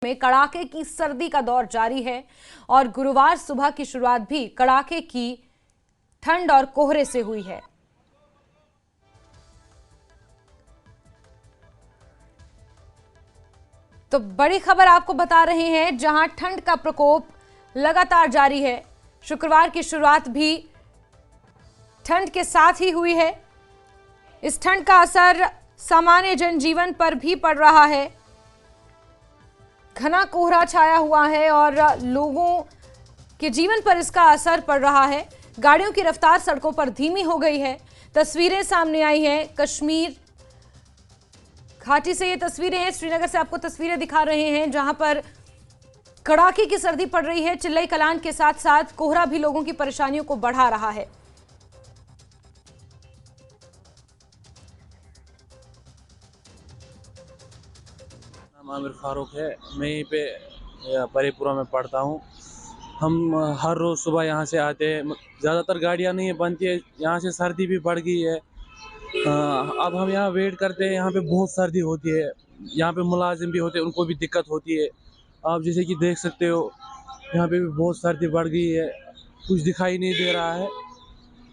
में कड़ाके की सर्दी का दौर जारी है और गुरुवार सुबह की शुरुआत भी कड़ाके की ठंड और कोहरे से हुई है। तो बड़ी खबर आपको बता रहे हैं, जहां ठंड का प्रकोप लगातार जारी है। शुक्रवार की शुरुआत भी ठंड के साथ ही हुई है। इस ठंड का असर सामान्य जनजीवन पर भी पड़ रहा है। घना कोहरा छाया हुआ है और लोगों के जीवन पर इसका असर पड़ रहा है। गाड़ियों की रफ्तार सड़कों पर धीमी हो गई है। तस्वीरें सामने आई हैं कश्मीर घाटी से। ये तस्वीरें हैं, श्रीनगर से आपको तस्वीरें दिखा रहे हैं, जहां पर कड़ाके की सर्दी पड़ रही है। चिल्लई कलान के साथ साथ कोहरा भी लोगों की परेशानियों को बढ़ा रहा है। आमिर फारूक है, मैं यहीं पे परीपुरा में पढ़ता हूँ। हम हर रोज़ सुबह यहाँ से आते हैं। ज़्यादातर गाड़ियाँ नहीं बनती है, यहाँ से सर्दी भी बढ़ गई है। अब हम यहाँ वेट करते हैं, यहाँ पे बहुत सर्दी होती है। यहाँ पे मुलाजिम भी होते हैं, उनको भी दिक्कत होती है। आप जैसे कि देख सकते हो, यहाँ पे भी बहुत सर्दी बढ़ गई है, कुछ दिखाई नहीं दे रहा है।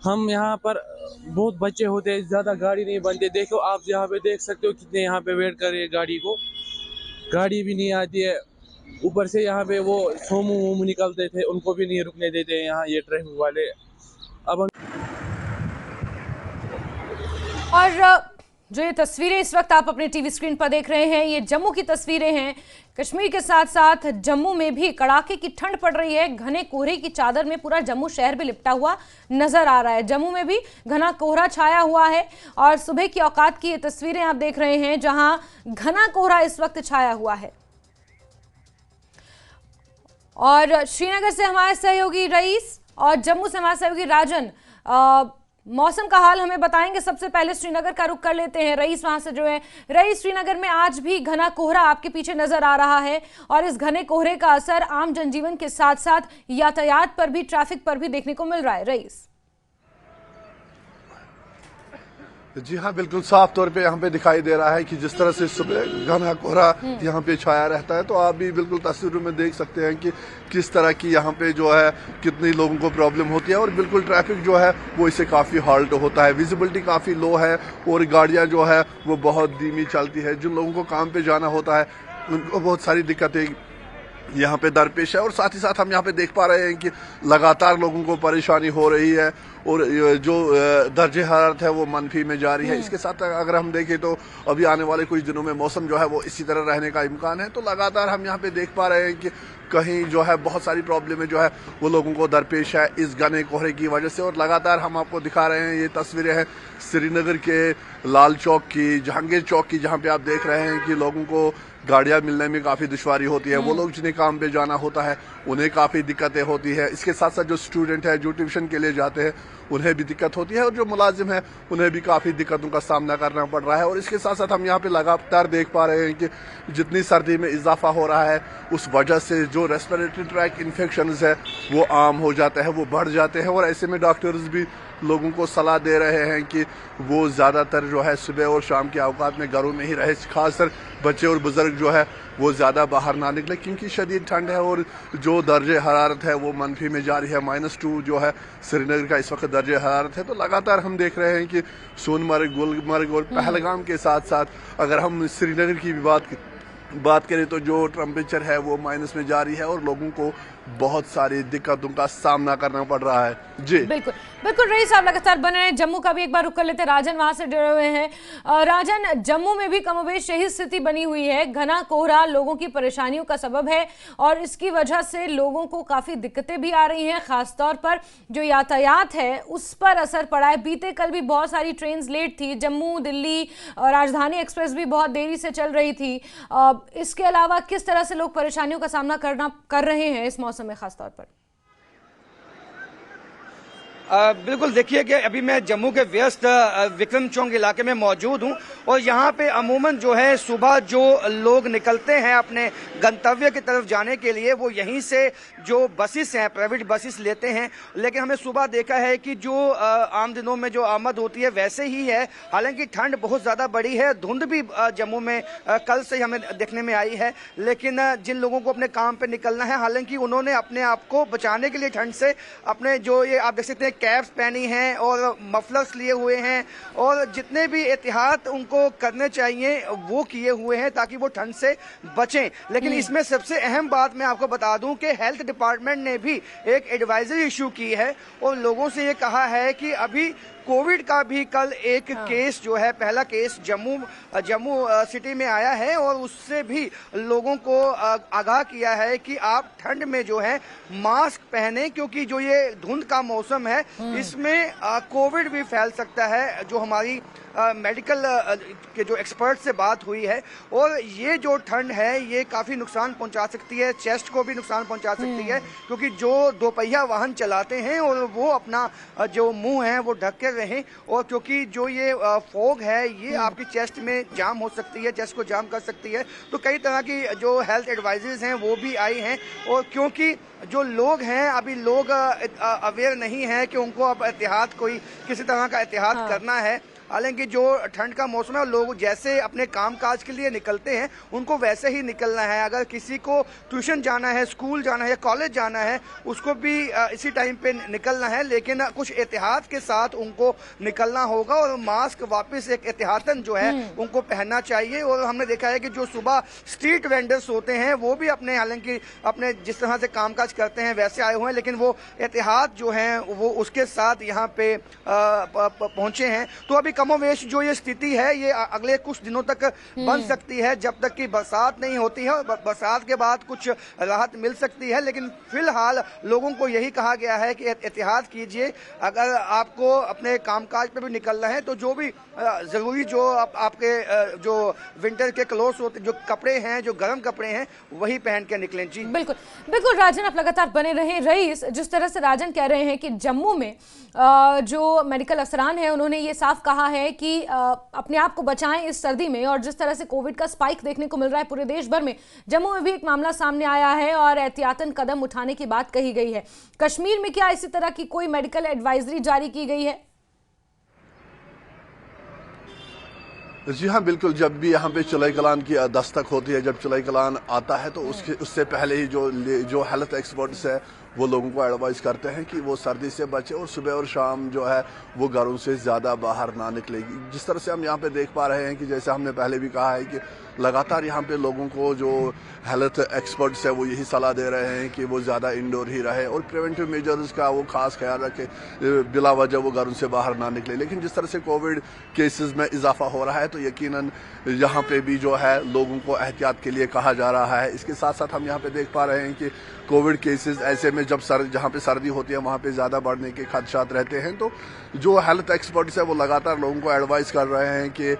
हम यहाँ पर बहुत बच्चे होते हैं, ज़्यादा गाड़ी नहीं बनती। देखो आप यहाँ पे देख सकते हो कितने यहाँ पे वेट कर रहे हैं गाड़ी को, गाड़ी भी नहीं आती है। ऊपर से यहाँ पे वो सोमू वोमू निकलते थे, उनको भी नहीं रुकने देते हैं यहाँ ये ट्रैफिक वाले। अब और जो ये तस्वीरें इस वक्त आप अपने टीवी स्क्रीन पर देख रहे हैं, ये जम्मू की तस्वीरें हैं। कश्मीर के साथ साथ जम्मू में भी कड़ाके की ठंड पड़ रही है। घने कोहरे की चादर में पूरा जम्मू शहर भी लिपटा हुआ नजर आ रहा है। जम्मू में भी घना कोहरा छाया हुआ है और सुबह की औकात की ये तस्वीरें आप देख रहे हैं, जहां घना कोहरा इस वक्त छाया हुआ है। और श्रीनगर से हमारे सहयोगी रईस और जम्मू से हमारे सहयोगी राजन मौसम का हाल हमें बताएंगे। सबसे पहले श्रीनगर का रुख कर लेते हैं, रईस वहां से जो है। रईस, श्रीनगर में आज भी घना कोहरा आपके पीछे नजर आ रहा है और इस घने कोहरे का असर आम जनजीवन के साथ साथ यातायात पर भी, ट्रैफिक पर भी देखने को मिल रहा है। रईस जी हाँ, बिल्कुल साफ तौर पे यहाँ पे दिखाई दे रहा है कि जिस तरह से सुबह घना कोहरा यहाँ पे छाया रहता है, तो आप भी बिल्कुल तस्वीरों में देख सकते हैं कि किस तरह की यहाँ पे जो है कितनी लोगों को प्रॉब्लम होती है। और बिल्कुल ट्रैफिक जो है वो इससे काफ़ी हॉल्ट होता है, विजिबिलिटी काफ़ी लो है और गाड़ियाँ जो है वो बहुत धीमी चलती है। जिन लोगों को काम पे जाना होता है उनको बहुत सारी दिक्कतें यहाँ पे दरपेश है। और साथ ही साथ हम यहाँ पे देख पा रहे हैं कि लगातार लोगों को परेशानी हो रही है और जो दर्जे हरारत है वो मनफी में जारी है। इसके साथ अगर हम देखें तो अभी आने वाले कुछ दिनों में मौसम जो है वो इसी तरह रहने का इम्कान है। तो लगातार हम यहाँ पे देख पा रहे हैं कि कहीं जो है बहुत सारी प्रॉब्लमें जो है वो लोगों को दरपेश है इस घने कोहरे की वजह से। और लगातार हम आपको दिखा रहे हैं, ये तस्वीरें हैं श्रीनगर के लाल चौक की, जहांगीर चौक की, जहाँ पे आप देख रहे हैं कि लोगों को गाड़ियां मिलने में काफ़ी दुश्वारी होती है। वो लोग जिन्हें काम पे जाना होता है उन्हें काफ़ी दिक्कतें होती है। इसके साथ साथ जो स्टूडेंट है, जो ट्यूशन के लिए जाते हैं, उन्हें भी दिक्कत होती है और जो मुलाजिम है उन्हें भी काफ़ी दिक्कतों का सामना करना पड़ रहा है। और इसके साथ साथ हम यहाँ पे लगातार देख पा रहे हैं कि जितनी सर्दी में इजाफा हो रहा है उस वजह से जो रेस्पिरेटरी ट्रैक इन्फेक्शन है वो आम हो जाता है, वो बढ़ जाते हैं। और ऐसे में डॉक्टर्स भी लोगों को सलाह दे रहे हैं कि वो ज़्यादातर जो है सुबह और शाम के औकात में घरों में ही रहे, खासकर बच्चे और बुजुर्ग जो है वो ज़्यादा बाहर ना निकले, क्योंकि शदीद ठंड है और जो दर्जे हरारत है वो मनफी में जारी है। -2 जो है श्रीनगर का इस वक्त दर्जे हरारत है। तो लगातार हम देख रहे हैं कि सोनमर्ग, गुलमर्ग और पहलगाम के साथ साथ अगर हम श्रीनगर की भी बात करें तो जो टेम्परेचर है वो माइनस में जारी है और लोगों को बहुत सारी दिक्कतों का सामना करना पड़ रहा है। जी बिल्कुल बिल्कुल, रईस साहब लगातार बने रहे। जम्मू का भी एक बार रुक कर लेते हैं, राजन वहां से जुड़े हुए हैं। राजन, जम्मू में भी कमोबेश यही स्थिति बनी हुई है। घना कोहरा लोगों की परेशानियों का सबब है और इसकी वजह से लोगों को काफी दिक्कतें भी आ रही हैं। खासतौर पर जो यातायात है उस पर असर पड़ा है। बीते कल भी बहुत सारी ट्रेन लेट थी, जम्मू दिल्ली राजधानी एक्सप्रेस भी बहुत देरी से चल रही थी। इसके अलावा किस तरह से लोग परेशानियों का सामना कर रहे हैं इस मौसम में खासतौर पर? बिल्कुल, देखिए कि अभी मैं जम्मू के व्यस्त विक्रम चौक इलाके में मौजूद हूं और यहां पे अमूमन जो है सुबह जो लोग निकलते हैं अपने गंतव्य की तरफ जाने के लिए वो यहीं से जो बसेस हैं, प्राइवेट बसेस लेते हैं। लेकिन हमें सुबह देखा है कि जो आम दिनों में जो आमद होती है वैसे ही है। हालांकि ठंड बहुत ज़्यादा बड़ी है, धुंध भी जम्मू में कल से हमें देखने में आई है। लेकिन जिन लोगों को अपने काम पर निकलना है, हालांकि उन्होंने अपने आप को बचाने के लिए ठंड से अपने जो ये आप देख सकते हैं कैप्स पहनी हैं और मफलर्स लिए हुए हैं और जितने भी एहतियात उनको करने चाहिए वो किए हुए हैं ताकि वो ठंड से बचें। लेकिन इसमें सबसे अहम बात मैं आपको बता दूं कि हेल्थ डिपार्टमेंट ने भी एक एडवाइजरी इशू की है और लोगों से ये कहा है कि अभी कोविड का भी कल एक केस जो है, पहला केस जम्मू सिटी में आया है और उससे भी लोगों को आगाह किया है कि आप ठंड में जो है मास्क पहने, क्योंकि जो ये धुंध का मौसम है इसमें कोविड भी फैल सकता है। जो हमारी मेडिकल के जो एक्सपर्ट से बात हुई है और ये जो ठंड है ये काफ़ी नुकसान पहुंचा सकती है, चेस्ट को भी नुकसान पहुंचा सकती है, क्योंकि जो दोपहिया वाहन चलाते हैं और वो अपना जो मुंह है वो ढक के रहें और क्योंकि जो ये फॉग है ये आपकी चेस्ट में जाम हो सकती है, चेस्ट को जाम कर सकती है। तो कई तरह की जो हेल्थ एडवाइजरीज हैं वो भी आई हैं और क्योंकि जो लोग हैं अभी लोग अवेयर नहीं है कि उनको अब एहतियात कोई किसी तरह का एहतियात करना है। हालांकि जो ठंड का मौसम है लोग जैसे अपने काम काज के लिए निकलते हैं उनको वैसे ही निकलना है। अगर किसी को ट्यूशन जाना है, स्कूल जाना है या कॉलेज जाना है उसको भी इसी टाइम पे निकलना है, लेकिन कुछ एहतियात के साथ उनको निकलना होगा और मास्क वापस एक एहतियातन जो है उनको पहनना चाहिए। और हमने देखा है कि जो सुबह स्ट्रीट वेंडर्स होते हैं वो भी अपने, हालांकि अपने जिस तरह से कामकाज करते हैं वैसे आए हुए हैं, लेकिन वो एहतियात जो है वो उसके साथ यहाँ पे पहुंचे हैं। तो अभी कमोवेश जो ये स्थिति है ये अगले कुछ दिनों तक बन सकती है जब तक कि बरसात नहीं होती है। बरसात के बाद कुछ राहत मिल सकती है, लेकिन फिलहाल लोगों को यही कहा गया है कि एहतियात कीजिए। अगर आपको अपने कामकाज पे भी निकलना है तो जो भी जरूरी जो आपके जो विंटर के क्लोथ्स होते, जो कपड़े हैं, जो गर्म कपड़े हैं वही पहन के निकलें। जी बिल्कुल बिल्कुल राजन, आप लगातार बने रहे। रईस, जिस तरह से राजन कह रहे हैं कि जम्मू में जो मेडिकल अफसरान है उन्होंने ये साफ कहा है कि अपने आप को बचाएं इस सर्दी में, और जिस तरह से कोविड का स्पाइक देखने को मिल रहा है पूरे देश भर में, जम्मू में भी एक मामला सामने आया है और एहतियातन कदम उठाने की बात कही गई है। कश्मीर में क्या इसी तरह की कोई मेडिकल एडवाइजरी जारी की गई है? जी हाँ, बिल्कुल। जब भी यहाँ पे चुलाई कलान की दस्तक होती है, जब चुलाई कलान आता है तो उससे पहले ही जो हेल्थ एक्सपर्ट्स है वो लोगों को एडवाइस करते हैं कि वो सर्दी से बचे और सुबह और शाम जो है वो घरों से ज़्यादा बाहर ना निकलेगी। जिस तरह से हम यहाँ पे देख पा रहे हैं कि जैसे हमने पहले भी कहा है कि लगातार यहाँ पे लोगों को जो हेल्थ एक्सपर्ट्स है वो यही सलाह दे रहे हैं कि वो ज़्यादा इंडोर ही रहे और प्रिवेंटिव मेजर्स का वो खास ख्याल रखे, बिला वजह वो घरों से बाहर ना निकले। लेकिन जिस तरह से कोविड केसेस में इजाफा हो रहा है तो यकीनन यहाँ पे भी जो है लोगों को एहतियात के लिए कहा जा रहा है। इसके साथ साथ हम यहाँ पे देख पा रहे हैं कि कोविड केसेस ऐसे में जब जहाँ पे सर्दी होती है वहाँ पे ज़्यादा बढ़ने के खदशात रहते हैं। तो जो हेल्थ एक्सपर्ट्स है वो लगातार लोगों को एडवाइस कर रहे हैं कि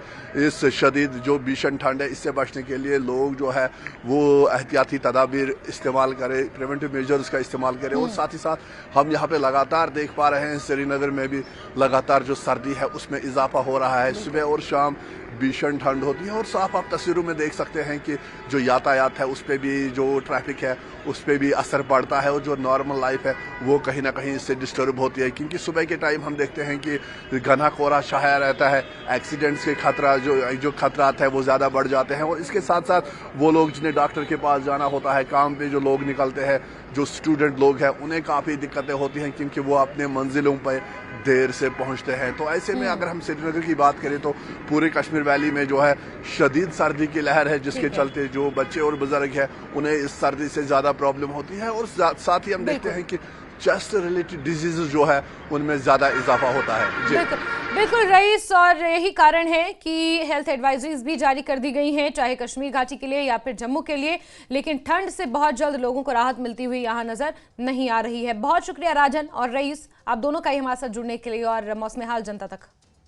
इस शदीद जो भीषण ठंड है इससे बचने के लिए लोग जो है वो एहतियाती तदाबीर इस्तेमाल करें, प्रिवेंटिव मेजर्स का इस्तेमाल करें। और साथ ही साथ हम यहाँ पे लगातार देख पा रहे हैं श्रीनगर में भी लगातार जो सर्दी है उसमें इजाफा हो रहा है। सुबह और शाम भीषण ठंड होती है और साफ आप तस्वीरों में देख सकते हैं कि जो यातायात है उस पर भी, जो ट्रैफिक है उस पर भी असर पड़ता है और जो नॉर्मल लाइफ है वो कहीं ना कहीं इससे डिस्टर्ब होती है, क्योंकि सुबह के टाइम हम देखते हैं कि घना कोहरा छाया रहता है, एक्सीडेंट्स के खतरा जो खतरात है वो ज़्यादा बढ़ जाते हैं। और इसके साथ साथ वो लोग जिन्हें डॉक्टर के पास जाना होता है, काम पे जो लोग निकलते हैं, जो स्टूडेंट लोग हैं, उन्हें काफ़ी दिक्कतें होती हैं क्योंकि वो अपने मंजिलों पर देर से पहुंचते हैं। तो ऐसे में अगर हम श्रीनगर की बात करें तो पूरे कश्मीर वैली में जो है शदीद सर्दी की लहर है, जिसके चलते जो बच्चे और बुजुर्ग हैं उन्हें इस सर्दी से ज़्यादा प्रॉब्लम होती है। और साथ ही हम देखते हैं कि चेस्ट रिलेटेड डिजीजेस जो है उनमें ज़्यादा इजाफा होता है। बिल्कुल रईस, और यही कारण है कि हेल्थ एडवाइजरीज भी जारी कर दी गई हैं, चाहे कश्मीर घाटी के लिए या फिर जम्मू के लिए। लेकिन ठंड से बहुत जल्द लोगों को राहत मिलती हुई यहाँ नजर नहीं आ रही है। बहुत शुक्रिया राजन और रईस, आप दोनों का ही हमारे साथ जुड़ने के लिए और मौसम हाल जनता तक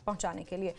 पहुंचाने के लिए।